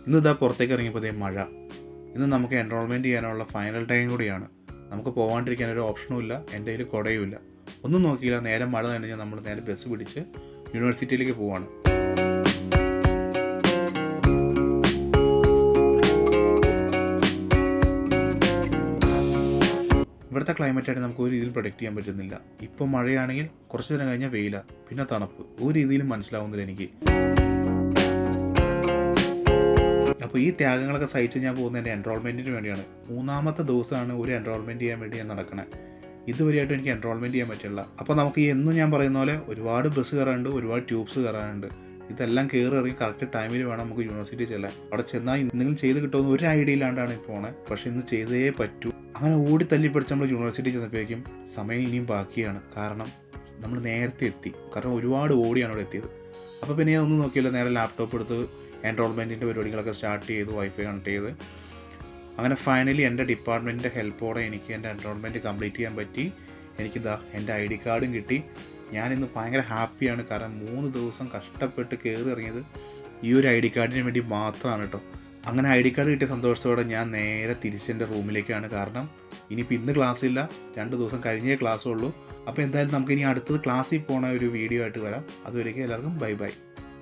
ഇന്ന് ഇതാ പുറത്തേക്ക് ഇറങ്ങിയപ്പോൾ മഴ. ഇന്ന് നമുക്ക് എൻറോൾമെൻറ്റ് ചെയ്യാനുള്ള ഫൈനൽ ടൈം കൂടിയാണ്. നമുക്ക് പോകാണ്ടിരിക്കാൻ ഒരു ഓപ്ഷനും ഇല്ല, എൻ്റെ കയ്യിൽ കുടയും ഇല്ല. ഒന്നും നോക്കിയില്ല, നേരെ മഴ നനഞ്ഞ് നമ്മൾ നേരെ ബസ് പിടിച്ച് യൂണിവേഴ്സിറ്റിയിലേക്ക് പോവാണ്. ഇവിടുത്തെ ക്ലൈമറ്റായിട്ട് നമുക്ക് ഒരു രീതിയിൽ പ്രൊഡിക്റ്റ് ചെയ്യാൻ പറ്റുന്നില്ല. ഇപ്പോൾ മഴയാണെങ്കിൽ കുറച്ച് നേരം കഴിഞ്ഞാൽ വെയിലാണ്, പിന്നെ തണുപ്പ്. ഒരു രീതിയിലും മനസ്സിലാവുന്നില്ല എനിക്ക്. അപ്പോൾ ഈ ത്യാഗങ്ങളൊക്കെ സഹിച്ച് ഞാൻ പോകുന്നത് എൻ്റെ എൻറോൾമെൻറ്റിന് വേണ്ടിയാണ്. 3-ാമത്തെ ദിവസമാണ് ഒരു എൻറോൾമെൻറ്റ് ചെയ്യാൻ വേണ്ടി ഞാൻ നടക്കണേ. ഇതുവരെയായിട്ടും എനിക്ക് എൻറോൾമെൻറ്റ് ചെയ്യാൻ പറ്റില്ല. അപ്പോൾ നമുക്ക് ഈ എന്നും ഞാൻ പറയുന്ന പോലെ ഒരുപാട് ബസ് കയറാനുണ്ട്, ഒരുപാട് ട്യൂബ്സ് കയറാനുണ്ട്. ഇതെല്ലാം കയറി ഇറങ്ങി കറക്റ്റ് ടൈമിൽ വേണം നമുക്ക് യൂണിവേഴ്സിറ്റി ചെല്ലാൻ. അവിടെ ചെന്നാൽ എന്തെങ്കിലും ചെയ്ത് കിട്ടുമെന്ന് ഒരു ഐഡിയ ഇല്ലാണ്ടാണ് ഇപ്പോൾ പോണേ. പക്ഷേ ഇന്ന് ചെയ്തേ പറ്റൂ. അങ്ങനെ ഓടി തല്ലിപ്പിടിച്ച് നമ്മൾ യൂണിവേഴ്സിറ്റി ചെന്നപ്പോഴേക്കും സമയം ഇനിയും ബാക്കിയാണ്. കാരണം നമ്മൾ നേരത്തെ എത്തി. കാരണം ഒരുപാട് ഓടിയാണ് ഇവിടെ എത്തിയത്. അപ്പോൾ പിന്നെ ഞാൻ ഒന്നും നോക്കിയില്ല, നേരെ ലാപ്ടോപ്പ് എടുത്ത് എൻറോൾമെൻറ്റിൻ്റെ പരിപാടികളൊക്കെ സ്റ്റാർട്ട് ചെയ്തു, വൈഫൈ കണക്ട് ചെയ്ത്. അങ്ങനെ ഫൈനലി എൻ്റെ ഡിപ്പാർട്ട്മെൻറ്റിൻ്റെ ഹെൽപ്പോടെ എനിക്ക് എൻ്റെ എൻറോൾമെൻറ്റ് കംപ്ലീറ്റ് ചെയ്യാൻ പറ്റി. എനിക്കിതാ എൻ്റെ ID കാർഡും കിട്ടി. ഞാനിന്ന് ഭയങ്കര ഹാപ്പിയാണ്. കാരണം 3 ദിവസം കഷ്ടപ്പെട്ട് കയറി ഇറങ്ങിയത് ഈ ഒരു ID കാർഡിന് വേണ്ടി മാത്രമാണ് കേട്ടോ. അങ്ങനെ ID കാർഡ് കിട്ടിയ സന്തോഷത്തോടെ ഞാൻ നേരെ തിരിച്ചെൻ്റെ റൂമിലേക്കാണ്. കാരണം ഇനിയിപ്പോൾ ഇന്ന് ക്ലാസ്സില്ല, 2 ദിവസം കഴിഞ്ഞേ ക്ലാസ്സുള്ളൂ. അപ്പോൾ എന്തായാലും നമുക്കിനി അടുത്തത് ക്ലാസ്സിൽ പോണ ഒരു വീഡിയോ ആയിട്ട് വരാം. അതുവരേക്കും എല്ലാവർക്കും ബൈ ബൈ.